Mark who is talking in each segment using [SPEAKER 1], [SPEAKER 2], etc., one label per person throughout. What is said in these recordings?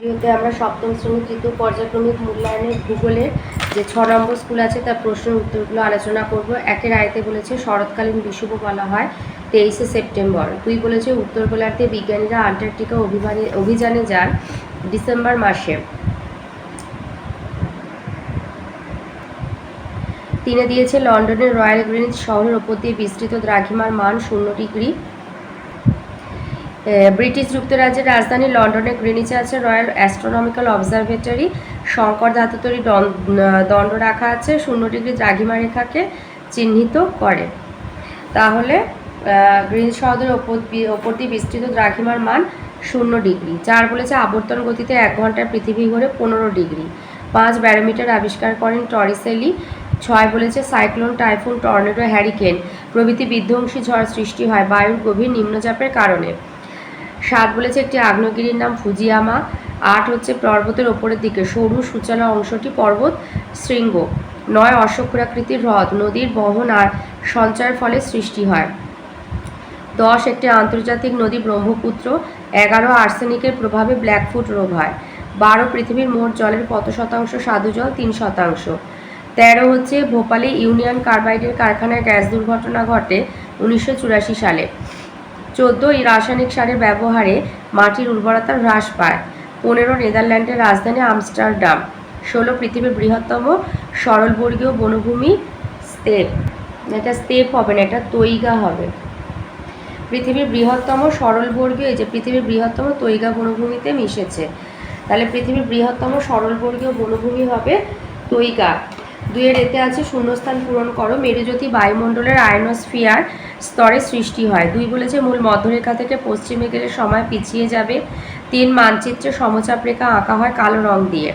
[SPEAKER 1] ভিডিওতে আমরা সপ্তম শ্রেণী তৃতীয় পর্যায়ক্রমিক মূল্যায়নের ভূগোলের যে 6 নম্বর স্কুল আছে তার প্রশ্নের উত্তরগুলো আলোচনা করব। একের আয়তে বলেছে শরৎকালীন বিষুব বলা হয় 23শে সেপ্টেম্বর। 2 বলেছে উত্তর গোলার্ধে বিজ্ঞানীরা আন্টার্কটিকা অভিযানে যান ডিসেম্বর মাসে। 3 দিয়েছে লন্ডনের রয়্যাল গ্রিনিচ শহরের ওপর দিয়ে বিস্তৃত দ্রাঘিমার মান 0 ডিগ্রি। ব্রিটিশ যুক্তরাজ্যের রাজধানী লন্ডনে গ্রিনিচে আছে রয়্যাল অ্যাস্ট্রোনমিক্যাল অবজারভেটরি। শঙ্কর ধাতু তৈরি দণ্ড রাখা আছে 0 ডিগ্রি দ্রাঘিমা রেখাকে চিহ্নিত করে। তাহলে গ্রিনিচ শহরের ওপর দিয়ে বিস্তৃত দ্রাঘিমার মান 0 ডিগ্রি। 4 বলেছে আবর্তন গতিতে 1 ঘন্টায় পৃথিবী ঘোরে 15 ডিগ্রি। 5 ব্যারোমিটার আবিষ্কার করেন টরিসেলি। 6 বলেছে সাইক্লোন, টাইফুন, টর্নেডো, হ্যারিকেন প্রভৃতি বিধ্বংসী ঝড় সৃষ্টি হয় বায়ুর গভীর নিম্নচাপের কারণে। 7 বলেছে একটি আগ্নেয়গিরির নাম ফুজিয়ামা। 8 হচ্ছে পর্বতের ওপরের দিকে সরু সূচালো অংশটি পর্বত শৃঙ্গ। 9 অশ্বক্ষুরাকৃতির হ্রদ নদীর বহন আর সঞ্চয়ের ফলে সৃষ্টি হয়। 10 একটি আন্তর্জাতিক নদী ব্রহ্মপুত্র। 11 আর্সেনিকের প্রভাবে ব্ল্যাকফুট রোগ হয়। 12 পৃথিবীর মোট জলের কত শতাংশ স্বাদু জল? 3%। 13 হচ্ছে ভোপালে ইউনিয়ন কার্বাইডের কারখানায় গ্যাস দুর্ঘটনা ঘটে 1984 সালে। 14 এই রাসায়নিক সারের ব্যবহারে মাটির উর্বরতা হ্রাস পায়। 15 নেদারল্যান্ডের রাজধানী আমস্টারডাম। 16 পৃথিবীর বৃহত্তম সরলবর্গীয় বনভূমি স্তেপ। এটা স্তেপ হবে না, এটা তৈগা হবে। পৃথিবীর বৃহত্তম সরলবর্গীয়, এই যে পৃথিবীর বৃহত্তম তৈগা বনভূমিতে মিশেছে, তাহলে পৃথিবীর বৃহত্তম সরলবর্গীয় বনভূমি হবে তৈগা। 2 এর এতে আছে শূন্যস্থান পূরণ করো। মেরুজ্যোতি বায়ুমণ্ডলের আয়নোস্ফিয়ার স্তরে সৃষ্টি হয়। 2 বলেছে মূল মধ্যরেখা থেকে পশ্চিমে গেলে সময় পিছিয়ে যাবে। 3 মানচিত্রে সমচাপ রেখা আঁকা হয় কালো রং দিয়ে।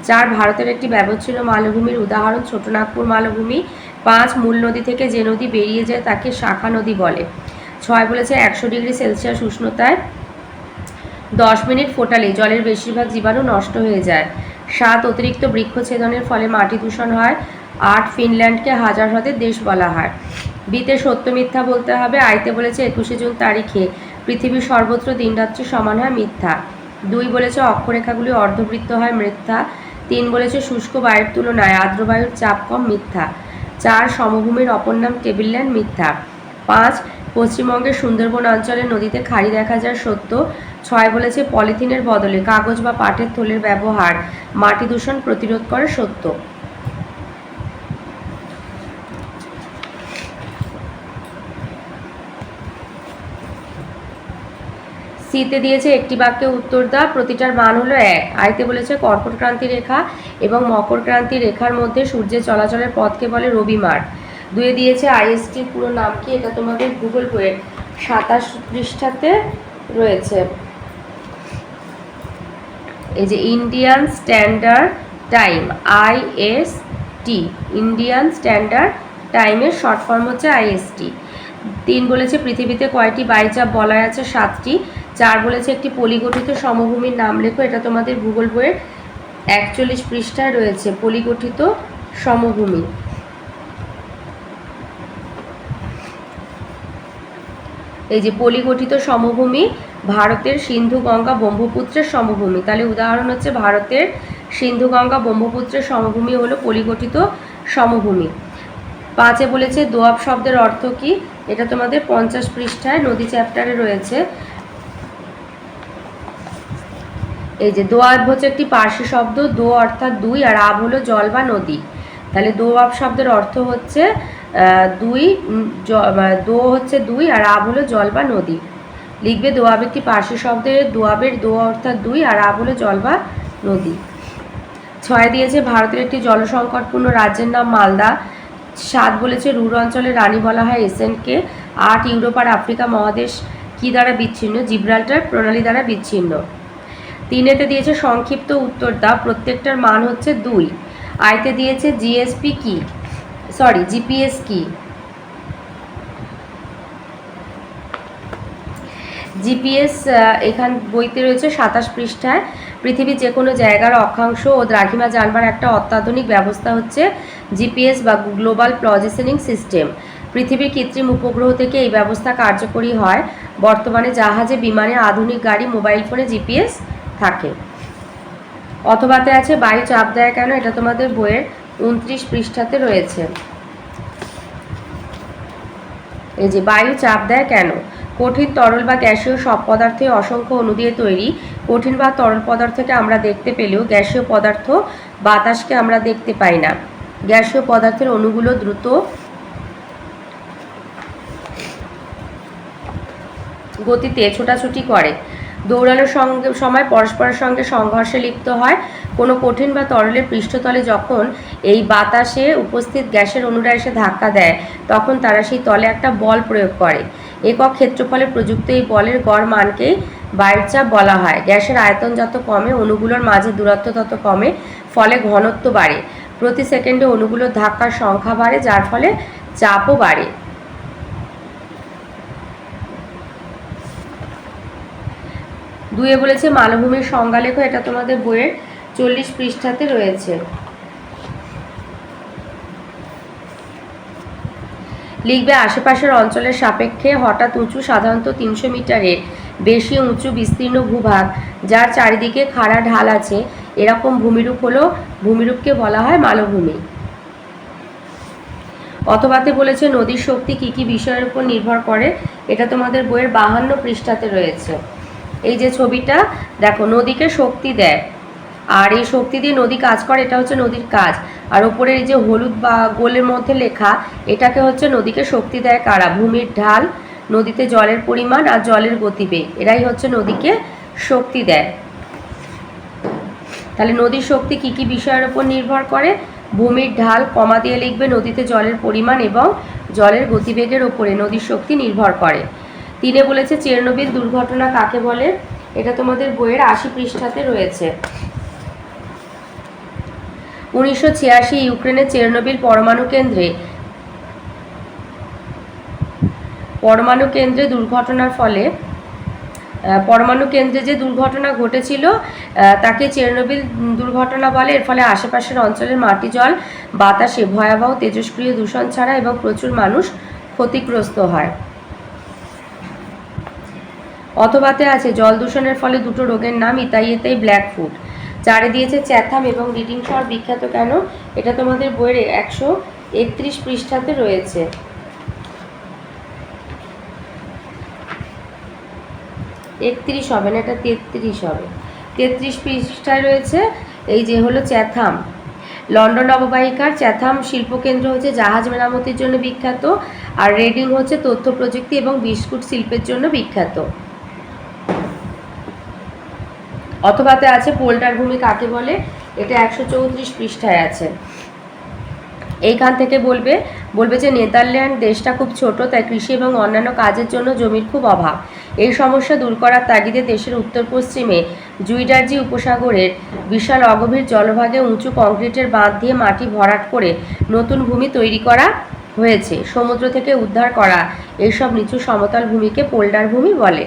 [SPEAKER 1] 4 ভারতের একটি ব্যবচ্ছিন্ন মালভূমির উদাহরণ ছোটনাগপুর মালভূমি। 5 মূল নদী থেকে যে নদী বেরিয়ে যায় তাকে শাখা নদী বলে। 6 বলেছে 100 ডিগ্রি সেলসিয়াস উষ্ণতায় 10 মিনিট ফোটালে জলের বেশিরভাগ জীবাণু নষ্ট হয়ে যায়। 7 অতিরিক্ত বৃক্ষছেদনের ফলে মাটি দূষণ হয়। 8 ফিনল্যান্ডকে হাজার হ্রদের দেশ বলা হয়। বিতে সত্য মিথ্যা বলতে হবে। আইতে বলেছে 21শে জুন তারিখে পৃথিবীর সর্বত্র দিনরাত্রি সমান হয়, মিথ্যা। 2 বলেছে অক্ষরেখাগুলি অর্ধবৃত্ত হয়, মিথ্যা। 3 বলেছে শুষ্ক বায়ুর তুলনায় আর্দ্র বায়ুর চাপ কম, মিথ্যা। 4 সমভূমির অপর নাম টেবিল ল্যান্ড, মিথ্যা। 5 পশ্চিমবঙ্গের সুন্দরবন অঞ্চলে নদীতে খাড়ি দেখা যায়, সত্য। 6 বলেছে পলিথিনের বদলে কাগজ বা পাটের থলের ব্যবহার মাটি দূষণ প্রতিরোধ করে, সত্য। সিতে দিয়েছে একটি বাক্যে উত্তর দাও, প্রতিটার মান হলো 1। আইতে বলেছে কর্কট ক্রান্তি রেখা এবং মকর ক্রান্তি রেখার মধ্যে সূর্যের চলাচলের পথকে বলে রবিমার্গ। 2 দিয়েছে আইএসটির পুরো নাম কি? এটা তোমাদের গুগল বইয়ের 27 পৃষ্ঠাতে রয়েছে। এই যে Indian standard time, IST, Indian standard টাইমের শর্ট ফর্ম হচ্ছে আইএসটি। 3 বলেছে পৃথিবীতে কয়টি বায়ুচাপ বলয় আছে? 7টি। 4 বলেছে একটি পলিগঠিত সমভূমির নাম লেখো। এটা তোমাদের ভূগোল বইয়ের 41 পৃষ্ঠায় রয়েছে পলিগঠিত সমভূমি। এই যে পলিগঠিত সমভূমি ভারতের সিন্ধু গঙ্গা ব্রহ্মপুত্রের সমভূমি। তাহলে উদাহরণ হচ্ছে ভারতের সিন্ধু গঙ্গা ব্রহ্মপুত্রের সমভূমি হলো পলিগঠিত সমভূমি। 5 বলেছে দোআব শব্দের অর্থ কি? এটা তোমাদের 50 পৃষ্ঠায় নদী চ্যাপ্টারে রয়েছে। এই যে দোআব হচ্ছে একটি পার্সি শব্দ, দো অর্থাৎ 2 আর আব হলো জল বা নদী। তাহলে দোআব শব্দের অর্থ হচ্ছে 2, দো হচ্ছে 2 আর আব হলো জল বা নদী। লিখবে দোআব একটি পার্সি শব্দের, দোআবের দো অর্থাৎ 2 আর আব হলো জল বা নদী। 6 দিয়েছে ভারতের একটি জলসংকটপূর্ণ রাজ্যের নাম মালদা। 7 বলেছে রুর অঞ্চলের রানী বলা হয় এসেন্টকে। 8 ইউরোপ আর আফ্রিকা মহাদেশ কি দ্বারা বিচ্ছিন্ন? জিব্রাল্টার প্রণালী দ্বারা বিচ্ছিন্ন। 3 দিয়েছে সংক্ষিপ্ত উত্তর দাও, প্রত্যেকটার মান হচ্ছে 2। আইতে দিয়েছে জিএসপি কি, সরি জিপিএস কি? জিপিএস এখান বইতে রয়েছে 27 পৃষ্ঠায়। পৃথিবীর যে কোনো জায়গার অক্ষাংশ ও দ্রাঘিমা জানবার একটা অত্যাধুনিক ব্যবস্থা হচ্ছে জিপিএস বা গ্লোবাল পজিশনিং সিস্টেম। পৃথিবীর কৃত্রিম উপগ্রহ থেকে এই ব্যবস্থা কার্যকরী হয়। বর্তমানে জাহাজে, বিমানে, আধুনিক গাড়ি, মোবাইল ফোনে জিপিএস থাকে। অথবাতে আছে বায়ু চাপ দেয় কেন, এটা তোমাদের বইয়ের 29 পৃষ্ঠাতে রয়েছে। এই যে বায়ু চাপ দেয় কেন, কঠিন তরল বা গ্যাসীয় সব পদার্থে অসংখ্য অণু দিয়ে তৈরি। কঠিন বা তরল পদার্থকে আমরা দেখতে পেলেও গ্যাসীয় পদার্থ বাতাসকে আমরা দেখতে পাই না। গ্যাসীয় পদার্থের অণুগুলো দ্রুত গতিতে ছোটাছুটি করে, দৌড়ানোর সময় পরস্পরের সঙ্গে সংঘর্ষে লিপ্ত হয়। কোনো কঠিন বা তরলের পৃষ্ঠতলে যখন এই বাতাসে উপস্থিত গ্যাসের অণুরা এসে ধাক্কা দেয়, তখন তারা সেই তলে একটা বল প্রয়োগ করে। একক ক্ষেত্রফলে প্রযুক্ত এই বলের গড় মানকেই বায়ুর চাপ বলা হয়। গ্যাসের আয়তন যত কমে অণুগুলোর মাঝে দূরত্ব তত কমে, ফলে ঘনত্ব বাড়ে। প্রতি সেকেন্ডে অণুগুলোর ধাক্কার সংখ্যা বাড়ে, যার ফলে চাপও বাড়ে। দুয়ে বলেছে মালভূমির সংজ্ঞা লেখো, এটা তোমাদের বইয়ের 40 পৃষ্ঠাতে রয়েছে। লিখবে আশেপাশের অঞ্চলের সাপেক্ষে হঠাৎ উঁচু, সাধারণত 300 মিটারের বেশি উঁচু বিস্তীর্ণ ভূভাগ যার চারিদিকে খাড়া ঢাল আছে, এরকম ভূমিরূপকে বলা হয় মালভূমি। অথবাতে বলেছে নদীর শক্তি কি কি বিষয়ের উপর নির্ভর করে, এটা তোমাদের বইয়ের 52 পৃষ্ঠাতে রয়েছে। এই যে ছবিটা দেখো, নদীকে শক্তি দেয়, আর এই শক্তি দিয়ে নদী কাজ করে, এটা হচ্ছে নদীর কাজ। আর ওপরে এই যে হলুদ বা গোলের মধ্যে লেখা, এটাকে হচ্ছে নদীকে শক্তি দেয় কারা, ভূমির ঢাল, নদীতে জলের পরিমাণ আর জলের গতিবেগ, এরাই হচ্ছে নদীকে শক্তি দেয়। তাহলে নদীর শক্তি কি কি বিষয়ের উপর নির্ভর করে, ভূমির ঢাল, কমা দিয়ে লিখবে নদীতে জলের পরিমাণ এবং জলের গতিবেগের ওপরে নদীর শক্তি নির্ভর করে। 3 বলেছে চেরনোবিল দুর্ঘটনা কাকে বলে, এটা তোমাদের বইয়ের 80 পৃষ্ঠাতে রয়েছে। 1986 ইউক্রেনের চেরনোবিল পরমাণু কেন্দ্রে দুর্ঘটনার ফলে পরমাণু কেন্দ্রে যে দুর্ঘটনা ঘটেছিল তাকে চেরনোবিল দুর্ঘটনা বলে। এর ফলে আশেপাশের অঞ্চলের মাটি, জল, বাতাসে ভয়াবহ তেজস্ক্রিয় দূষণ ছাড়া এবং প্রচুর মানুষ ক্ষতিগ্রস্ত হয়। অথবাতে আছে জল দূষণের ফলে দুটো রোগের নাম, ইতাই ব্ল্যাক ফুট। 4 দিয়েছে চ্যাথাম এবং রিডিং শহর বিখ্যাত কেন, এটা তোমাদের বইয়ের 131 পৃষ্ঠাতে রয়েছে। 31 হবে না, এটা 33 হবে। 33 পৃষ্ঠায় রয়েছে। এই যে হলো চ্যাথাম, লন্ডন অববাহিকার চ্যাথাম শিল্পকেন্দ্র হচ্ছে জাহাজ মেরামতির জন্য বিখ্যাত, আর রেডিং হচ্ছে তথ্য প্রযুক্তি এবং বিস্কুট শিল্পের জন্য বিখ্যাত। অথবাতে আছে পোল্টার ভূমি কাকে বলে, এটা 134 পৃষ্ঠায় আছে। এইখান থেকে বলবে যে নেদারল্যান্ড দেশটা খুব ছোট, তাই কৃষি এবং অন্যান্য কাজের জন্য জমির খুব অভাব। এই সমস্যা দূর করার তাগিদে দেশের উত্তর পশ্চিমে জুইডার্জি উপসাগরের বিশাল অগভীর জলভাগে উঁচু কংক্রিটের বাঁধ দিয়ে মাটি ভরাট করে নতুন ভূমি তৈরি করা হয়েছে। সমুদ্র থেকে উদ্ধার করা এইসব নিচু সমতল ভূমিকে পোল্ডার ভূমি বলে।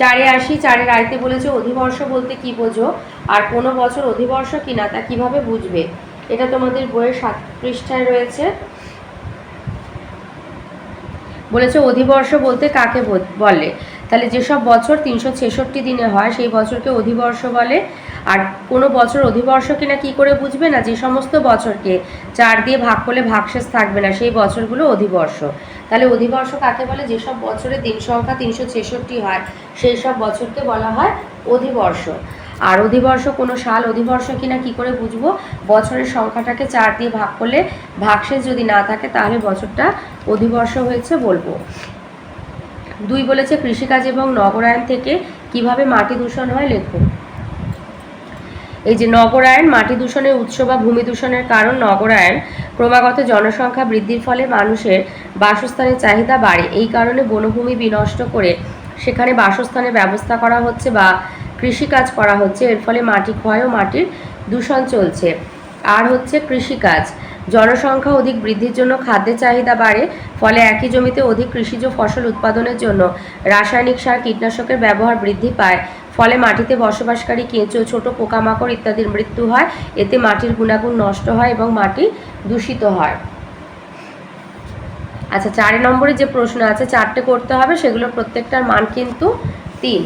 [SPEAKER 1] 4 আসি, 4 আয়তে বলেছে অধিবর্ষ বলতে কি বোঝো, আর কোনো বছর অধিবর্ষ কিনা তা কিভাবে বুঝবে, এটা তোমাদের বইয়ের 7 পৃষ্ঠায় রয়েছে। বলেছে অধিবর্ষ বলতে কাকে বলে, তাহলে যেসব বছর 366 দিনে হয় সেই বছরকে অধিবর্ষ বলে। আর কোনো বছর অধিবর্ষ কিনা কি করে বুঝবে না, যে সমস্ত বছরকে 4 দিয়ে ভাগ করলে ভাগশেষ থাকবে না সেই বছরগুলো অধিবর্ষ। তাহলে অধিবর্ষ কাকে বলে, যেসব বছরে দিন সংখ্যা 366 হয় সেই সব বছরকে বলা হয় অধিবর্ষ। আর অধিবর্ষ কোনো সাল অধিবর্ষ কিনা কি করে বুঝবো, বছরের সংখ্যাটাকে 4 দিয়ে ভাগ করলে ভাগশেষ যদি না থাকে তাহলে বছরটা অধিবর্ষ হয়েছে বলবো। 2 বলেছে কৃষিকাজ এবং নগরায়ন থেকে কিভাবে মাটি দূষণ হয় লেখো। এই যে নগরায়ন, মাটি দূষণের উৎস বা ভূমি দূষণের কারণ। নগরায়ন, ক্রমাগত জনসংখ্যা বৃদ্ধির ফলে মানুষের বাসস্থানের চাহিদা বাড়ে, এই কারণে বনভূমি বিনষ্ট করে সেখানে বাসস্থানের ব্যবস্থা করা হচ্ছে বা কৃষিকাজ করা হচ্ছে, এর ফলে মাটি ক্ষয় ও মাটির দূষণ চলছে। আর হচ্ছে কৃষিকাজ, জনসংখ্যা অধিক বৃদ্ধির জন্য খাদ্যের চাহিদা বাড়ে, ফলে একই জমিতে অধিক কৃষিজ ফসল উৎপাদনের জন্য রাসায়নিক সার, কীটনাশকের ব্যবহার বৃদ্ধি পায়, ফলে মাটিতে বসবাসকারী কেঁচো, ছোট পোকামাকড় ইত্যাদির মৃত্যু হয়, এতে মাটির গুণাগুণ নষ্ট হয় এবং মাটি দূষিত হয়। আচ্ছা, 4 নম্বরে যে প্রশ্ন আছে 4টে করতে হবে, সেগুলো প্রত্যেকটার মান কিন্তু 3।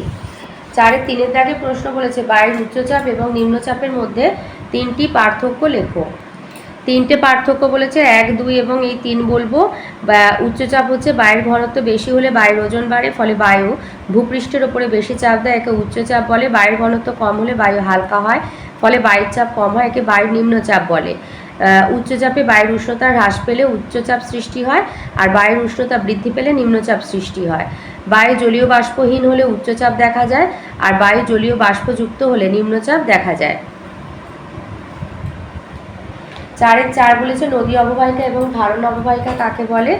[SPEAKER 1] 4-এর 3-এর দাগে প্রশ্ন বলেছে বায়ুর উচ্চচাপ এবং নিম্নচাপের মধ্যে 3টি পার্থক্য লেখো। 3টে পার্থক্য বলেছে, 1, 2 এবং এই 3 বলবো। উচ্চচাপ হচ্ছে বায়ুর ঘনত্ব বেশি হলে বায়ুর ওজন বাড়ে, ফলে বায়ু ভূপৃষ্ঠের ওপরে বেশি চাপ দেয়, একে উচ্চচাপ বলে। বায়ুর ঘনত্ব কম হলে বায়ু হালকা হয়, ফলে বায়ুর চাপ কম হয়, একে বায়ুর নিম্নচাপ বলে। উচ্চচাপে বায়ুর উষ্ণতা হ্রাস পেলে উচ্চচাপ সৃষ্টি হয়, আর বায়ুর উষ্ণতা বৃদ্ধি পেলে নিম্নচাপ সৃষ্টি হয়। বায়ু জলীয় বাষ্পহীন হলে উচ্চচাপ দেখা যায়, আর বায়ু জলীয় বাষ্পযুক্ত হলে নিম্নচাপ দেখা যায়। 4-এর 4 বলেছে নদী অববাহিকা এবং ধারণ অববাহিকা কাকে বলে।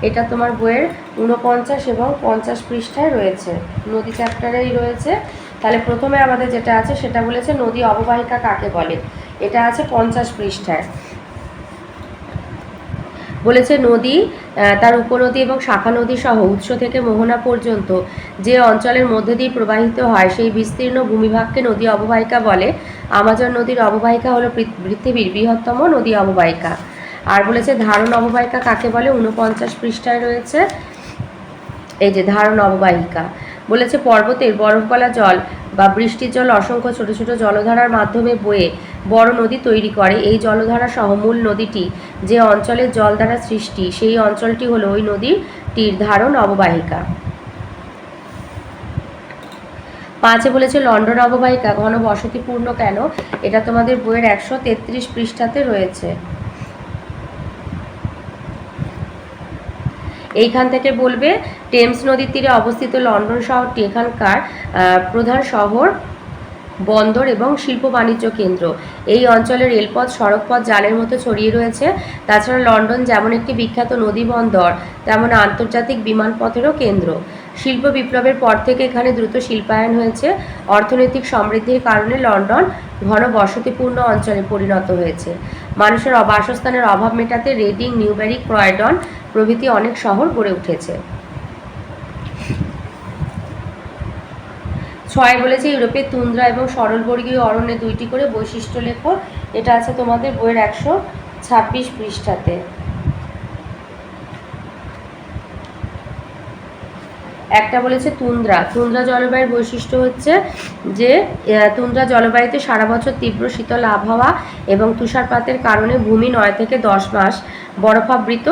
[SPEAKER 1] এটা তোমার বইয়ের 49 এবং 50 পৃষ্ঠায় রয়েছে, নদী চ্যাপ্টারেই রয়েছে। তাহলে প্রথমে আমাদের যেটা আছে সেটা বলেছে নদী অববাহিকা কাকে বলে, এটা আছে 50 পৃষ্ঠায়। বলেছে নদী, তার উপনদী এবং শাখা নদী সহ উৎস থেকে মোহনা পর্যন্ত যে অঞ্চলের মধ্যে দিয়ে প্রবাহিত হয় সেই বিস্তীর্ণ ভূমিভাগকে নদী অববাহিকা বলে। আমাজন নদীর অববাহিকা হলো পৃথিবীর বৃহত্তম নদী অববাহিকা। আর বলেছে ধারণ অববাহিকা কাকে বলে, 49 পৃষ্ঠায় রয়েছে। এই যে ধারণ অববাহিকা বলেছে পর্বতের বরফগলা জল বা বৃষ্টির জল অসংখ্য ছোট ছোট জলধারার মাধ্যমে বয়ে বড় নদী তৈরি করে। এই জলধারা সহ মূল নদীটি যে অঞ্চলের জল দ্বারা সৃষ্টি, সেই অঞ্চলটি হলো ওই নদীটির ধারণ অববাহিকা। 5-এ বলেছে লন্ডন অববাহিকা ঘন বসতিপূর্ণ কেন, এটা তোমাদের বইয়ের 133 পৃষ্ঠাতে রয়েছে। এইখান থেকে বলবে টেমস নদীর তীরে অবস্থিত লন্ডন শহরটি এখানকার প্রধান শহর, বন্দর এবং শিল্প বাণিজ্য কেন্দ্র। এই অঞ্চলে রেলপথ, সড়কপথ জালের মতো ছড়িয়ে রয়েছে। তাছাড়া লন্ডন যেমন একটি বিখ্যাত নদী বন্দর, তেমন আন্তর্জাতিক বিমানপথেরও কেন্দ্র। শিল্প বিপ্লবের পর থেকে এখানে দ্রুত শিল্পায়ন হয়েছে। অর্থনৈতিক সমৃদ্ধির কারণে লন্ডন ঘন বসতিপূর্ণ অঞ্চলে পরিণত হয়েছে। মানুষের বাসস্থানের অভাব মেটাতে রেডিং, নিউব্যারি, ক্রয়ডন প্রভৃতি অনেক শহর গড়ে উঠেছে। 6 বলেছে ইউরোপের তুন্দ্রা এবং সরলবর্গীয় অরণ্যে 2টি করে বৈশিষ্ট্য লেখো। এটা আছে তোমাদের বইয়ের 126 পৃষ্ঠাতে। একটা বলেছে তুন্দ্রা জলবায়ুর বৈশিষ্ট্য হচ্ছে যে তুন্দ্রা জলবায়ুতে সারা বছর তীব্র শীতল আবহাওয়া এবং তুষারপাতের কারণে ভূমি 9 থেকে 10 মাস বরফাবৃত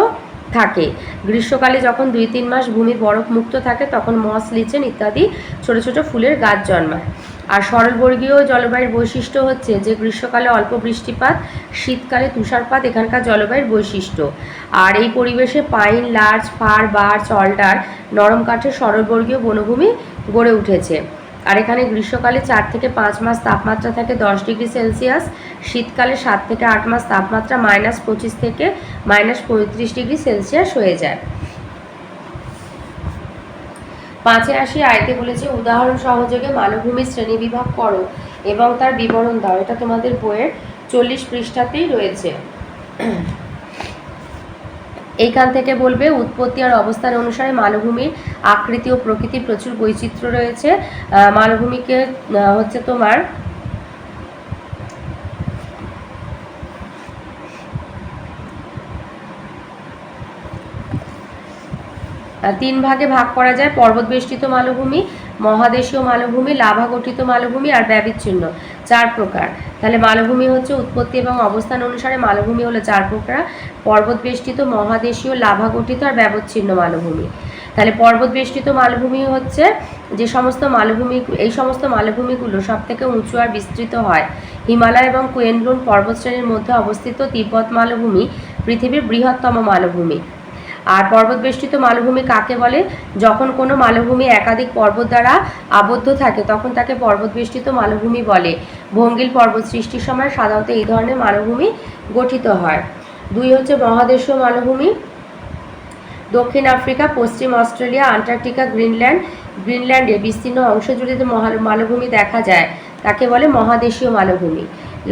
[SPEAKER 1] থাকে। গ্রীষ্মকালে যখন 2-3 মাস ভূমি বরফ মুক্ত থাকে তখন মস, লিচেন ইত্যাদি ছোট ছোট ফুলের গাছ জন্মায়। আর সরলবর্গীয় জলবায়ুর বৈশিষ্ট্য হচ্ছে যে গ্রীষ্মকালে অল্প বৃষ্টিপাত, শীতকালে তুষারপাত এখানকার জলবায়ুর বৈশিষ্ট্য। আর এই পরিবেশে pine, lurch, fur, birch, older, নরম কাঠের সরলবর্গীয় বনভূমি গড়ে উঠেছে। আর এখানে গ্রীষ্মকালে 4 থেকে 5 মাস তাপমাত্রা থাকে 10 ডিগ্রি সেলসিয়াস, শীতকালে 7 থেকে 8 মাস তাপমাত্রা -25 থেকে -35 ডিগ্রি সেলসিয়াস হয়ে যায়। 5-এ আসি আয়তে বলেছে উদাহরণ সহযোগে মালভূমির শ্রেণীবিভাগ করো এবং তার বিবরণ দাও। এটা তোমাদের বইয়ের 40 পৃষ্ঠাতেই রয়েছে। এইখান থেকে বলবে উৎপত্তি আর অবস্থান অনুসারে মালভূমির আকৃতি ও প্রকৃতির প্রচুর বৈচিত্র্য রয়েছে। মালভূমিকে হচ্ছে তোমার তিন ভাগে ভাগ করা যায়: পর্বত বেষ্টিত মালভূমি, মহাদেশীয় মালভূমি, লাভা গঠিত মালভূমি আর ব্যবিচ্ছিন্ন। 4 প্রকার। তাহলে মালভূমি হচ্ছে উৎপত্তি এবং অবস্থান অনুসারে মালভূমি হলো 4 প্রকার: পর্বত বেষ্টিত, মহাদেশীয়, লাভা গঠিত আর ব্যবচ্ছিন্ন মালভূমি। তাহলে পর্বত বেষ্টিত মালভূমি হচ্ছে যে সমস্ত মালভূমি, এই সমস্ত মালভূমিগুলো সব থেকে উঁচু আর বিস্তৃত হয়। হিমালয় এবং কুয়েনলুন পর্বতশ্রেণীর মধ্যে অবস্থিত তিব্বত মালভূমি পৃথিবীর বৃহত্তম মালভূমি। আর পর্বত বেষ্টিত মালভূমি কাকে বলে? যখন কোনো মালভূমি একাধিক পর্বত দ্বারা আবদ্ধ থাকে তখন তাকে পর্বত বেষ্টিত মালভূমি বলে। ভঙ্গিল পর্বত সৃষ্টির সময় সাধারণত এই ধরনের মালভূমি গঠিত হয়। 2 হচ্ছে মহাদেশীয় মালভূমি: দক্ষিণ আফ্রিকা, পশ্চিম অস্ট্রেলিয়া, আন্টার্কটিকা, গ্রিনল্যান্ডের বিস্তীর্ণ অংশ জুড়ে যে মালভূমি দেখা যায় তাকে বলে মহাদেশীয় মালভূমি।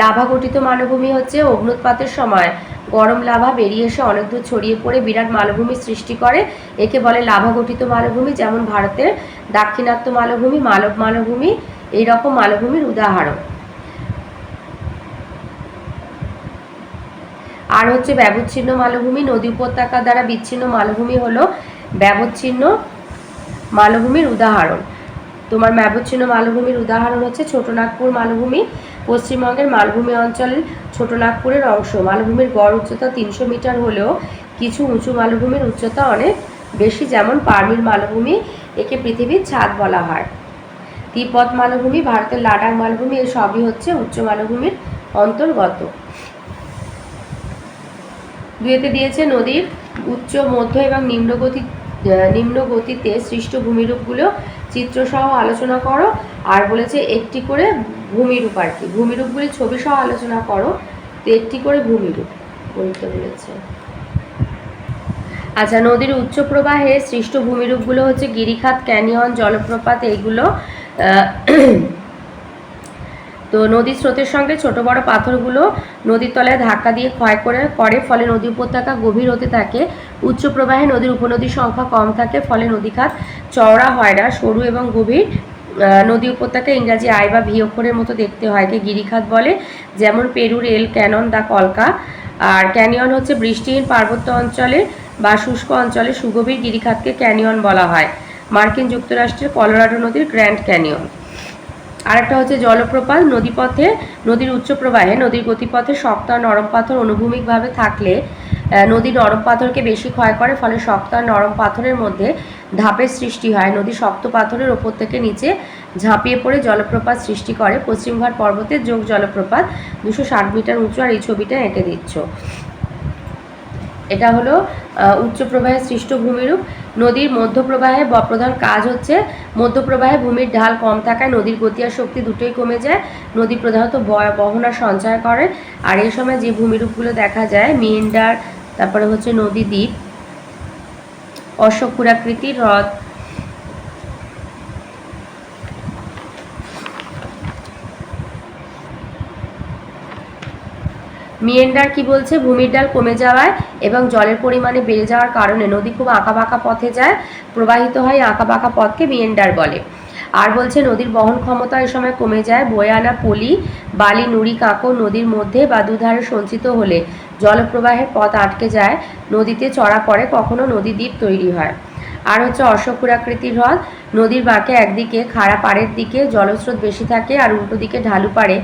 [SPEAKER 1] লাভা গঠিত মালভূমি হচ্ছে অগ্নুৎপাতের সময় গরম লাভা বেরিয়ে এসে অনেক দূর ছড়িয়ে পড়ে বিরাট মালভূমির সৃষ্টি করে, একে বলে লাভা গঠিত মালভূমি। যেমন ভারতের দাক্ষিণাত্য মালভূমি, মালব মালভূমি এইরকম মালভূমির উদাহরণ। আর হচ্ছে ব্যবচ্ছিন্ন মালভূমি: নদী উপত্যকা দ্বারা বিচ্ছিন্ন মালভূমি হলো ব্যবচ্ছিন্ন মালভূমির উদাহরণ। তোমার ম্যাবোচ্ছিন্ন মালভূমির উদাহরণ হচ্ছে ছোটনাগপুর মালভূমি, পশ্চিমবঙ্গের মালভূমি অঞ্চলের ছোটনাগপুরের অংশ। মালভূমির গড় উচ্চতা 300 মিটার হলেও কিছু উঁচু মালভূমির উচ্চতা অনেক বেশি, যেমন পারমির মালভূমি, একে পৃথিবীর ছাদ বলা হয়। তিব্বত মালভূমি, ভারতের লাডাখ মালভূমি, এ সবই হচ্ছে উচ্চ মালভূমির অন্তর্গত। দুয়েতে দিয়েছে নদীর উচ্চ, মধ্য এবং নিম্ন গতিতে সৃষ্ট ভূমিরূপগুলো চিত্রসহ আলোচনা করো। আর বলেছে একটি করে ভূমিরূপ, আর কি ভূমিরূপগুলি ছবি সহ আলোচনা করো। তো একটি করে ভূমিরূপ বলতে বলেছে। আচ্ছা, নদীর উচ্চ প্রবাহে সৃষ্ট ভূমিরূপগুলো হচ্ছে গিরিখাত, ক্যানিয়ন, জলপ্রপাত, এইগুলো। তো নদীর স্রোতের সঙ্গে ছোট বড় পাথরগুলো নদীর তলায় ধাক্কা দিয়ে ক্ষয় করে ফলে নদী উপত্যকা গভীর হতে থাকে। উচ্চ প্রবাহে নদীর উপনদীর সংখ্যা কম থাকে, ফলে নদীখাত চওড়া হয় না, সরু এবং গভীর। নদী উপত্যকা ইংরাজি আই বা ভি অক্ষরের মতো দেখতে হয়, কে গিরিখাত বলে, যেমন পেরুর এল ক্যানন দা কলকা। আর ক্যানিয়ন হচ্ছে বৃষ্টিহীন পার্বত্য অঞ্চলে বা শুষ্ক অঞ্চলে সুগভীর গিরিখাতকে ক্যানিয়ন বলা হয়। মার্কিন যুক্তরাষ্ট্রের কলোরাডো নদীর গ্র্যান্ড ক্যানিয়ন। আরেকটা হচ্ছে জলপ্রপাত। নদীর উচ্চ প্রবাহে নদীর গতিপথে শক্ত আর নরম পাথর অনুভূমিকভাবে থাকলে নদী নরম পাথরকে বেশি ক্ষয় করে, ফলে শক্ত আর নরম পাথরের মধ্যে ধাপের সৃষ্টি হয়। নদী শক্ত পাথরের ওপর থেকে নিচে ঝাঁপিয়ে পড়ে জলপ্রপাত সৃষ্টি করে। পশ্চিমঘাট পর্বতের যোগ জলপ্রপাত 260 মিটার উঁচু। আর এই ছবিটা এঁকে দিচ্ছ। এটা হলো উচ্চ প্রবাহে সৃষ্ট ভূমিরূপ। নদীর মধ্যপ্রবাহে প্রধান কাজ হচ্ছে, মধ্যপ্রবাহে ভূমির ঢাল কম থাকায় নদীর গতি আর শক্তি দুটোই কমে যায়। নদী প্রধানত বহন আর সঞ্চয় করে। আর এই সময় যে ভূমিরূপগুলো দেখা যায়, মিয়েন্ডার, তারপরে হচ্ছে নদী দ্বীপ, অশ্বক্ষুরাকৃতির হ্রদ, মিয়েন্ডার কি বলছে, ভূমির ঢাল কমে যাওয়ায় এবং জলের পরিমাণে বেড়ে যাওয়ার কারণে নদী খুব আঁকাবাঁকা পথে যায়, প্রবাহিত হয়। আঁকাবাঁকা পথকে মিয়েন্ডার বলে। আর বলছে নদীর বহন ক্ষমতা এই সময় কমে যায়। বয়ে আনা পলি, বালি, নুড়ি, কাঁকর নদীর মধ্যে বা দুধারে সঞ্চিত হলে জলপ্রবাহের পথ আটকে যায়, নদীতে চড়া পড়ে, কখনো নদী দ্বীপ তৈরি হয়। আর হচ্ছে অশ্বক্ষুরাকৃতির হ্রদ। নদীর বাঁকে একদিকে খাড়া পাড়ের দিকে জলস্রোত বেশি থাকে আর উল্টো দিকে ঢালু পাড়ে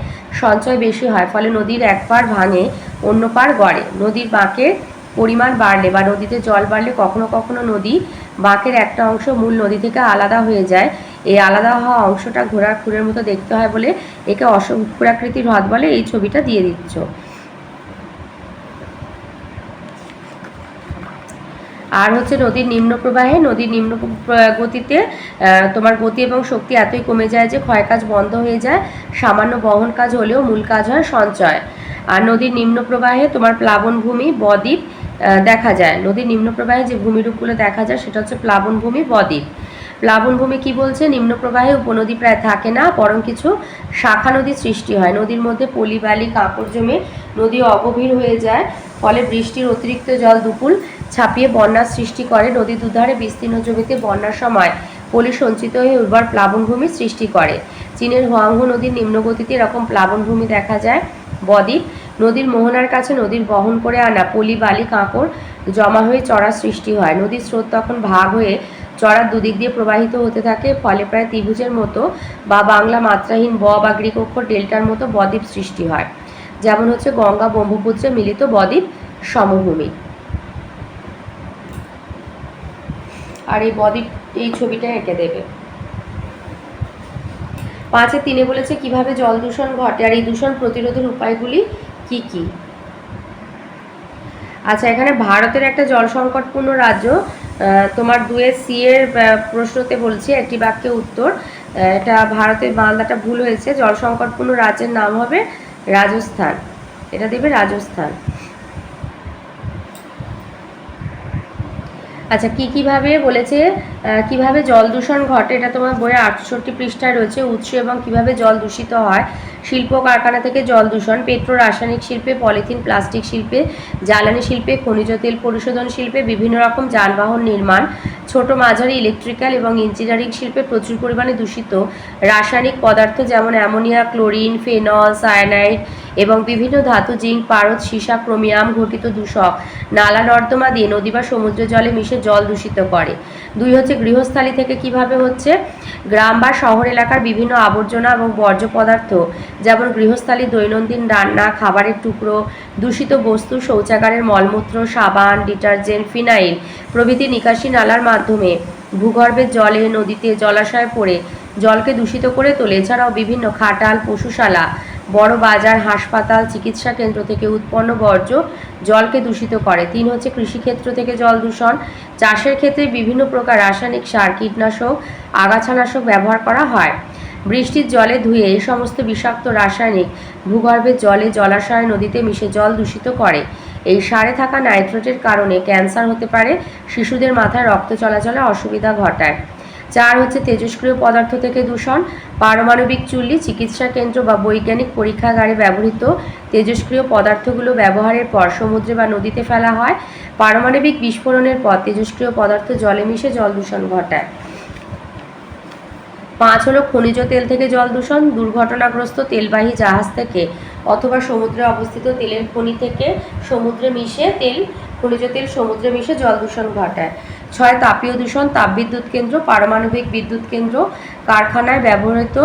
[SPEAKER 1] সঞ্চয় বেশি হয়, ফলে নদীর এক পাড় ভাঙে, অন্য পাড় গড়ে। নদীর বাঁকের পরিমাণ বাড়লে বা নদীতে জল বাড়লে কখনো কখনো নদী বাঁকের একটা অংশ মূল নদী থেকে আলাদা হয়ে যায়। এই আলাদা হওয়া অংশটা ঘোড়ার খুরের মতো দেখতে হয় বলে একে অশ্বক্ষুরাকৃতির হ্রদ বলে। এই ছবিটা দিয়ে দিচ্ছ। আর হচ্ছে নদীর নিম্ন প্রবাহে, নদীর নিম্ন গতিতে তোমার গতি এবং শক্তি এতই কমে যায় যে ক্ষয় কাজ বন্ধ হয়ে যায়। সামান্য বহন কাজ হলেও মূল কাজ হয় সঞ্চয়। আর নদীর নিম্ন প্রবাহে তোমার প্লাবনভূমি, বদ্বীপ দেখা যায়। নদীর নিম্ন প্রবাহে যে ভূমিরূপগুলো দেখা যায় সেটা হচ্ছে প্লাবনভূমি, বদ্বীপ। প্লাবনভূমি কি বলছে, নিম্ন প্রবাহে উপনদী প্রায় থাকে না, বরং কিছু শাখা নদীর সৃষ্টি হয়। নদীর মধ্যে পলি, বালি, কাঁকর জমে নদী অগভীর হয়ে যায়, ফলে বৃষ্টির অতিরিক্ত জল দুকুল ছাপিয়ে বন্যার সৃষ্টি করে। নদীর দুধারে বিস্তীর্ণ জমিতে বন্যার সময় পলি সঞ্চিত হয়ে উর্বর প্লাবনভূমি সৃষ্টি করে। চীনের হোয়াংহো নদীর নিম্নগতিতে এরকম প্লাবনভূমি দেখা যায়। বদ্বীপ। নদীর মোহনার কাছে নদীর বহন করে আনা পলি, বালি, কাঁকর জমা হয়ে চড়ার সৃষ্টি হয়। নদীর স্রোত তখন ভাগ হয়ে চড়ার দুদিক দিয়ে প্রবাহিত হতে থাকে, ফলে প্রায় ত্রিভুজের মতো বা বাংলা মাত্রাহীন ব বা গ্রিক অক্ষর ডেল্টার মতো বদ্বীপ সৃষ্টি হয়, যেমন হচ্ছে গঙ্গা ব্রহ্মপুত্রে মিলিত বদ্বীপ সমভূমি। আর এই বদ্বীপ, এই ছবিটা এঁকে দেবে। 5-3 বলেছে কিভাবে জল দূষণ ঘটে আর এই দূষণ প্রতিরোধের উপায়গুলি কি কি। আচ্ছা, এখানে ভারতের একটা জল সংকটপূর্ণ রাজ্য, তোমার 2-C এর প্রশ্নতে বলছি একটি বাক্যে উত্তর। এটা ভারতের বাংলাটা ভুল হয়েছে। জল সংকটপূর্ণ রাজ্যের নাম হবে রাজস্থান। এটা দেবে রাজস্থান। আচ্ছা, কিভাবে বলেছে, কিভাবে জল দূষণ ঘটে, এটা তোমার বইয়ে 68 পৃষ্ঠায় রয়েছে। উৎস এবং কিভাবে জল দূষিত হয়। শিল্প কারখানা থেকে জল দূষণ, পেট্রো রাসায়নিক শিল্পে, পলিথিন প্লাস্টিক শিল্পে, জ্বালানি শিল্পে, খনিজ তেল পরিশোধন শিল্পে, বিভিন্ন রকম যানবাহন নির্মাণ, ছোট মাঝারি ইলেকট্রিক্যাল এবং ইঞ্জিনিয়ারিং শিল্পে প্রচুর পরিমাণে দূষিত রাসায়নিক পদার্থ যেমন অ্যামোনিয়া, ক্লোরিন, ফেনল, সায়ানাইড এবং বিভিন্ন ধাতু, জিঙ্ক, পারদ, সীসা, ক্রোমিয়াম ঘটিত দূষক নালা নর্দমা দিয়ে নদী বা সমুদ্র জলে মিশে জল দূষিত করে। 2 হচ্ছে গৃহস্থালী থেকে কিভাবে হচ্ছে, গ্রাম বা শহর এলাকার বিভিন্ন আবর্জনা এবং বর্জ্য পদার্থ যেমন গৃহস্থালী দৈনন্দিন রান্না, খাবারের টুকরো, দূষিত বস্তু, শৌচাগারের মলমূত্র, সাবান, ডিটারজেন্ট, ফিনাইল প্রভৃতি নিকাশি নালার মাধ্যমে ভূগর্ভের জলে, নদীতে, জলাশয়ে পড়ে জলকে দূষিত করে তোলে। এছাড়াও বিভিন্ন খাটাল, পশুশালা, বড় বাজার, হাসপাতাল, চিকিৎসা কেন্দ্র থেকে উৎপন্ন বর্জ্য জলকে দূষিত করে। 3 হচ্ছে কৃষিক্ষেত্র থেকে জল দূষণ। চাষের ক্ষেত্রে বিভিন্ন প্রকার রাসায়নিক সার, কীটনাশক, আগাছানাশক ব্যবহার করা হয়। বৃষ্টির জলে ধুয়ে এই সমস্ত বিষাক্ত রাসায়নিক ভূগর্ভের জলে, জলাশয়, নদীতে মিশে জল দূষিত করে। এই সারে থাকা নাইট্রেটের কারণে ক্যান্সার হতে পারে, শিশুদের মাথায় রক্ত চলাচলে অসুবিধা ঘটায়। 4 হচ্ছে তেজস্ক্রিয় পদার্থ থেকে দূষণ। পারমাণবিক চুল্লি, চিকিৎসা কেন্দ্র বা বৈজ্ঞানিক পরীক্ষাগারে ব্যবহৃত তেজস্ক্রিয় পদার্থগুলো ব্যবহারের পর সমুদ্রে বা নদীতে ফেলা হয়। পারমাণবিক বিস্ফোরণের পর তেজস্ক্রিয় পদার্থ জলে মিশে জল দূষণ ঘটায়। 5 হলো খনিজ তেল থেকে জল দূষণ। দুর্ঘটনাগ্রস্ত তেলবাহী জাহাজ থেকে অথবা সমুদ্রে অবস্থিত তেলের খনি থেকে খনিজ তেল সমুদ্রে মিশে জল দূষণ ঘটায়। 6 তাপীয় দূষণ। তাপবিদ্যুৎ কেন্দ্র, পারমাণবিক বিদ্যুৎ কেন্দ্র, কারখানায় ব্যবহৃত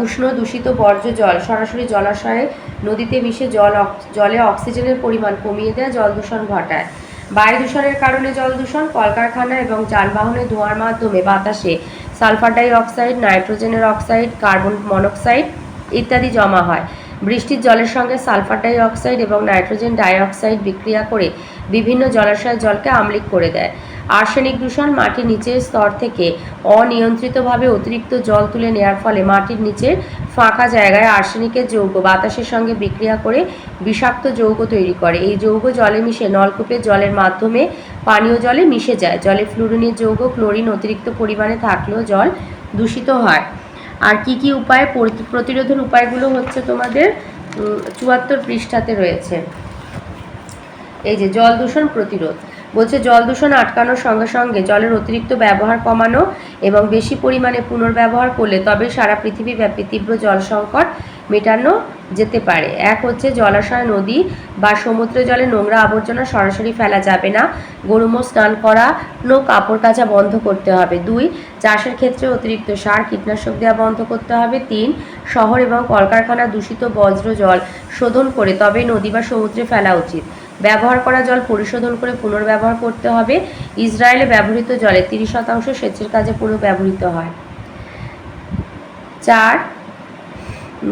[SPEAKER 1] উষ্ণ দূষিত বর্জ্য জল সরাসরি জলাশয়ে, নদীতে মিশে জলে অক্সিজেনের পরিমাণ কমিয়ে দেয়, জল দূষণ ঘটায়। বায়ু দূষণের কারণে জল দূষণ। কলকারখানা এবং যানবাহনের ধোঁয়ার মাধ্যমে বাতাসে সালফার ডাই অক্সাইড, নাইট্রোজেনের অক্সাইড, কার্বন মনোক্সাইড ইত্যাদি জমা হয়। বৃষ্টির জলের সঙ্গে সালফার ডাই অক্সাইড এবং নাইট্রোজেন ডাই অক্সাইড বিক্রিয়া করে বিভিন্ন জলাশয়ের জলকে আম্লিক করে দেয়। আর্সেনিক দূষণ। মাটির নিচের স্তর থেকে অনিয়ন্ত্রিতভাবে অতিরিক্ত জল তুলে নেওয়ার ফলে মাটির নিচের ফাঁকা জায়গায় আর্সেনিকের যৌগ বাতাসের সঙ্গে বিক্রিয়া করে বিষাক্ত যৌগ তৈরি করে। এই যৌগ জলে মিশে নলকূপের জলের মাধ্যমে পানীয় জলে মিশে যায়। জলে ফ্লুরিনের যৌগ, ক্লোরিন অতিরিক্ত পরিমাণে থাকলেও জল দূষিত হয়। আর কি উপায়, প্রতিরোধের উপায়গুলো হচ্ছে তোমাদের 74 পৃষ্ঠাতে রয়েছে। এই যে জল দূষণ প্রতিরোধ বলছে, জল দূষণ আটকানোর সঙ্গে সঙ্গে জলের অতিরিক্ত ব্যবহার কমানো এবং বেশি পরিমাণে পুনর্ব্যবহার করলে তবে সারা পৃথিবীব্যাপী তীব্র জল সংকট মেটানো যেতে পারে। 1 হচ্ছে জলাশয়, নদী বা সমুদ্র জলে নোংরা আবর্জনা সরাসরি ফেলা যাবে না। গরুমোষ স্নান করানো, কাপড় কাচা বন্ধ করতে হবে। 2 চাষের ক্ষেত্রে অতিরিক্ত সার, কীটনাশক দেওয়া বন্ধ করতে হবে। 3 শহর এবং কলকারখানা দূষিত বজ্র জল শোধন করে তবেই নদী বা সমুদ্রে ফেলা উচিত। ব্যবহার করা জল পরিশোধন করে পুনর্ব্যবহার করতে হবে। ইসরায়েলে ব্যবহৃত জলে 30% সেচের কাজে পুনর্ব্যবহৃত হয়। 4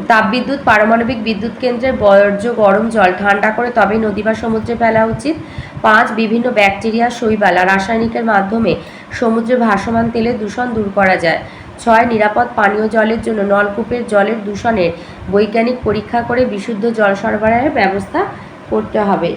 [SPEAKER 1] তাপবিদ্যুৎ, পারমাণবিক বিদ্যুৎ কেন্দ্রের বর্জ্য গরম জল ঠান্ডা করে তবেই নদী বা সমুদ্রে ফেলা উচিত। 5 বিভিন্ন ব্যাকটেরিয়া, শৈবাল আর রাসায়নিকের মাধ্যমে সমুদ্রে ভাসমান তেলের দূষণ দূর করা যায়। 6 নিরাপদ পানীয় জলের জন্য নলকূপের জলের দূষণের বৈজ্ঞানিক পরীক্ষা করে বিশুদ্ধ জল সরবরাহের ব্যবস্থা করতে হবে।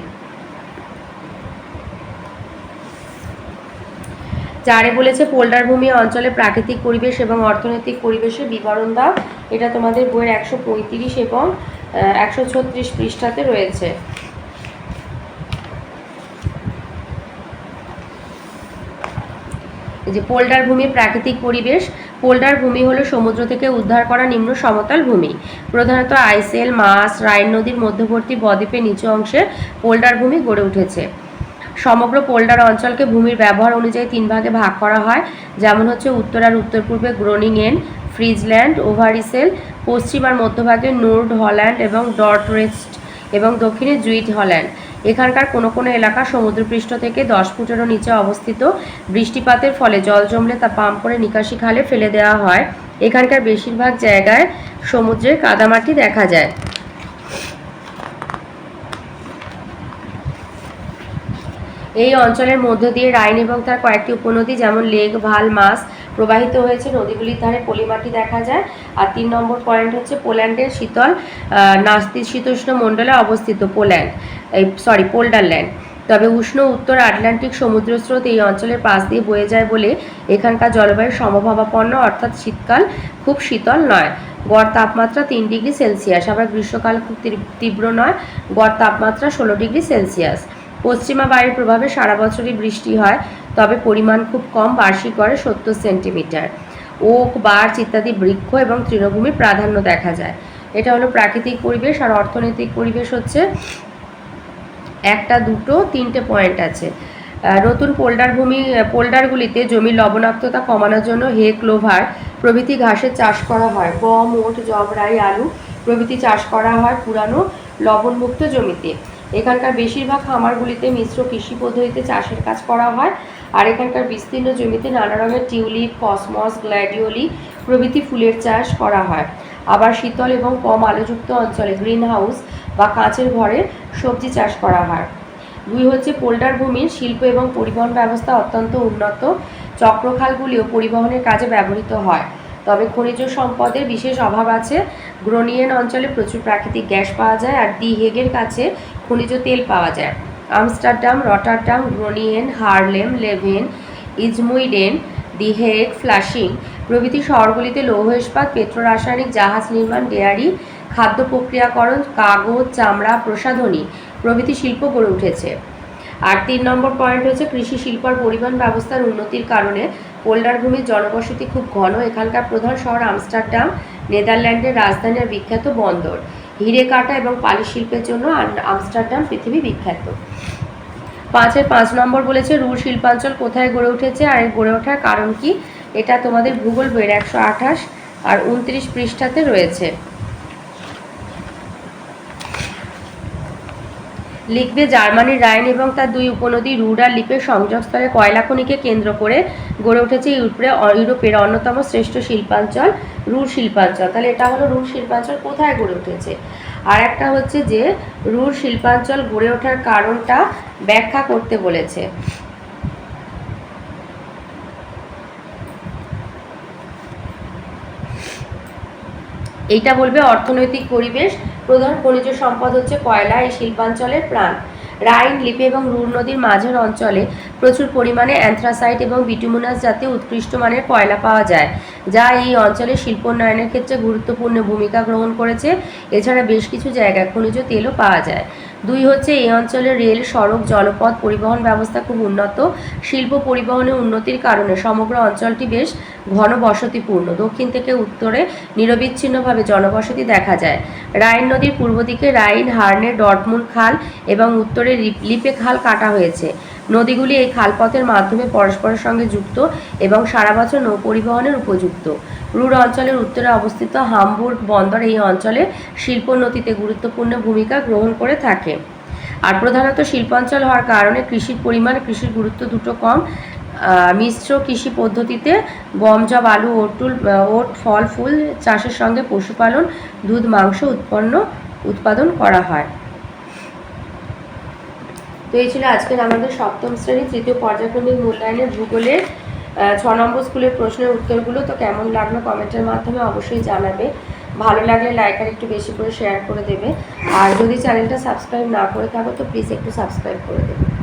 [SPEAKER 1] 4 বলেছে পোল্ডার ভূমি অঞ্চলে প্রাকৃতিক পরিবেশ এবং অর্থনৈতিক পরিবেশের বিবরণ দাও। এটা তোমাদের বইয়ের 135 এবং 136 পৃষ্ঠাতে রয়েছে। এই যে পোল্ডার ভূমি প্রাকৃতিক পরিবেশ। পোল্ডার ভূমি হলো সমুদ্র থেকে উদ্ধার করা নিম্ন সমতল ভূমি। প্রধানত আইসেল, মাস, রাইন নদীর মধ্যবর্তী বদ্বীপের নিচু অংশে পোল্ডার ভূমি গড়ে উঠেছে। সমগ্র পোল্ডার অঞ্চলকে ভূমির ব্যবহার অনুযায়ী 3 ভাগে ভাগ করা হয়, যেমন হচ্ছে উত্তর আর উত্তর পূর্বে গ্রোনিংয়েন, ফ্রিজল্যান্ড, ওভারিসেল, পশ্চিম আর মধ্যভাগে নোর্ড হল্যান্ড এবং ডর্টরেস্ট এবং দক্ষিণে জুইট হল্যান্ড। এখানকার কোনো এলাকা সমুদ্রপৃষ্ঠ থেকে 10 ফুটেরও নিচে অবস্থিত। বৃষ্টিপাতের ফলে জল জমলে তা পাম্প করে নিকাশি খালে ফেলে দেওয়া হয়। এখানকার বেশিরভাগ জায়গায় সমুদ্রের কাদামাটি দেখা যায়। এই অঞ্চলের মধ্য দিয়ে রাইন এবং তার কয়েকটি উপনদী যেমন লেক, ভাল, মাস প্রবাহিত হয়েছে। নদীগুলির ধারে পলিমাটি দেখা যায়। আর 3 নম্বর পয়েন্ট হচ্ছে পোল্যান্ডের শীতল নাতিশীতোষ্ণ মণ্ডলে অবস্থিত পোল্ডারল্যান্ড। তবে উষ্ণ উত্তর আটলান্টিক সমুদ্র স্রোত এই অঞ্চলের পাশ দিয়ে বয়ে যায় বলে এখানকার জলবায়ু সমভাবাপন্ন, অর্থাৎ শীতকাল খুব শীতল নয়। গড় তাপমাত্রা 3 ডিগ্রি সেলসিয়াস। আবার গ্রীষ্মকাল খুব তীব্র নয়, গড় তাপমাত্রা 16 ডিগ্রি সেলসিয়াস। পশ্চিমা বায়ুর প্রভাবে সারা বছরই বৃষ্টি হয়, তবে পরিমাণ খুব কম, বার্ষিক গড়ে 70 সেন্টিমিটার। ওক, বার্চ ইত্যাদি বৃক্ষ এবং তৃণভূমির প্রাধান্য দেখা যায়। এটা হলো প্রাকৃতিক পরিবেশ। আর অর্থনৈতিক পরিবেশ হচ্ছে 1, 2, 3টে পয়েন্ট আছে। নতুন পোল্ডারগুলিতে জমির লবণাক্ততা কমানোর জন্য হে, ক্লোভার প্রভৃতি ঘাসের চাষ করা হয়। গম, ওট, জব, রাই, আলু প্রভৃতি চাষ করা হয় পুরানো লবণমুক্ত জমিতে। এখানকার বেশিরভাগ খামারগুলিতে মিশ্র কৃষি পদ্ধতিতে চাষের কাজ করা হয়। আর এখানকার বিস্তীর্ণ জমিতে নানা রঙের টিউলিপ, কসমস, গ্ল্যাডিওলি প্রভৃতি ফুলের চাষ করা হয়। আবার শীতল এবং কম আলোযুক্ত অঞ্চলে গ্রিন হাউস বা কাঁচের ঘরে সবজি চাষ করা হয়। 2 হচ্ছে পোল্ডার ভূমির শিল্প এবং পরিবহন ব্যবস্থা অত্যন্ত উন্নত। চক্রখালগুলিও পরিবহনের কাজে ব্যবহৃত হয়, তবে খনিজ সম্পদের বিশেষ অভাব আছে। গ্রোনিয়েন অঞ্চলে প্রচুর প্রাকৃতিক গ্যাস পাওয়া যায়, আর দি হেগের কাছে খনিজ তেল পাওয়া যায়। আমস্টারডাম, রটারডাম, গ্রোনিয়েন, হার্লেম, লেভেন, ইজমুইডেন, দি হেগ, ফ্লাশিং প্রভৃতি শহরগুলিতে লৌহ ইস্পাত, পেট্রোরাসায়নিক, জাহাজ নির্মাণ, ডেয়ারি, খাদ্য প্রক্রিয়াকরণ, কাগজ, চামড়া, প্রসাধনী প্রভৃতি শিল্প গড়ে উঠেছে। আর 3 নম্বর পয়েন্ট হচ্ছে কৃষি শিল্প আর পরিবহন ব্যবস্থার উন্নতির কারণে পোল্ডার ভূমির জনবসতি খুব ঘন। এখানকার প্রধান শহর আমস্টারডাম, নেদারল্যান্ডের রাজধানী আর বিখ্যাত বন্দর। হিরে কাটা এবং পালিশ শিল্পের জন্য আমস্টারডাম পৃথিবী বিখ্যাত। 5-এর 5 নম্বর বলেছে রুর শিল্পাঞ্চল কোথায় গড়ে উঠেছে আর এর গড়ে ওঠার কারণ কি। এটা তোমাদের ভূগোল বইয়ের 128 আর 29 পৃষ্ঠাতে রয়েছে। লিখবে জার্মানির রাইন এবং তার 2 উপনদী রুর আর লিপের সংযোগস্থলে কয়লা খনিকে কেন্দ্র করে গড়ে উঠেছে ইউরোপের অন্যতম শ্রেষ্ঠ শিল্পাঞ্চল রুর শিল্পাঞ্চল। তাহলে এটা হলো রুর শিল্পাঞ্চল কোথায় গড়ে উঠেছে। আর একটা হচ্ছে যে রুর শিল্পাঞ্চল গড়ে ওঠার কারণটা ব্যাখ্যা করতে বলেছে। এইটা বলবে অর্থনৈতিক পরিবেশ। প্রধান খনিজ সম্পদ হচ্ছে কয়লা, এই শিল্পাঞ্চলের প্রাণ। রাইন, লিপে এবং রুর নদীর মাঝের অঞ্চলে প্রচুর পরিমাণে অ্যান্থ্রাসাইট এবং বিটুমিনাস জাতীয় উৎকৃষ্ট মানের কয়লা পাওয়া যায়, যা এই অঞ্চলের শিল্পোন্নয়নের ক্ষেত্রে গুরুত্বপূর্ণ ভূমিকা গ্রহণ করেছে। এছাড়া বেশ কিছু জায়গায় খনিজ তেলও পাওয়া যায়। 2 হচ্ছে এই অঞ্চলের রেল, সড়ক, জলপথ পরিবহন ব্যবস্থা খুব উন্নত। শিল্প পরিবহনের উন্নতির কারণে সমগ্র অঞ্চলটি বেশ ঘন বসতিপূর্ণ। দক্ষিণ থেকে উত্তরে নিরবিচ্ছিন্নভাবে জনবসতি দেখা যায়। রাইন নদীর পূর্ব দিকে রাইন, হার্নে, ডর্টমুন্ড খাল এবং উত্তরে লিপে খাল কাটা হয়েছে। নদীগুলি এই খালপথের মাধ্যমে পরস্পরের সঙ্গে যুক্ত এবং সারা বছর নৌ পরিবহনের উপযুক্ত। রুর অঞ্চলের উত্তরে অবস্থিত হামবুর্গ বন্দর এই অঞ্চলে শিল্পোন্নতিতে গুরুত্বপূর্ণ ভূমিকা গ্রহণ করে থাকে। আর প্রধানত শিল্পাঞ্চল হওয়ার কারণে কৃষির পরিমাণ, কৃষির গুরুত্ব দুটো কম। মিশ্র কৃষি পদ্ধতিতে গম, জব, আলু, ওট, ফল, ফুল চাষের সঙ্গে পশুপালন, দুধ, মাংস উৎপাদন করা হয়। তো এই ছিল আজকের আমাদের 7ম শ্রেণী 3য় পর্যায়ক্রমিক মূল্যায়নের ভূগোলের 6 নম্বর স্কুলের প্রশ্নের উত্তরগুলো। তো কেমন লাগলো কমেন্টের মাধ্যমে অবশ্যই জানাবে। ভালো লাগলে লাইক আর একটু বেশি করে শেয়ার করে দেবে। আর যদি চ্যানেলটা সাবস্ক্রাইব না করে থাকো তো প্লিজ একটু সাবস্ক্রাইব করে দেবে।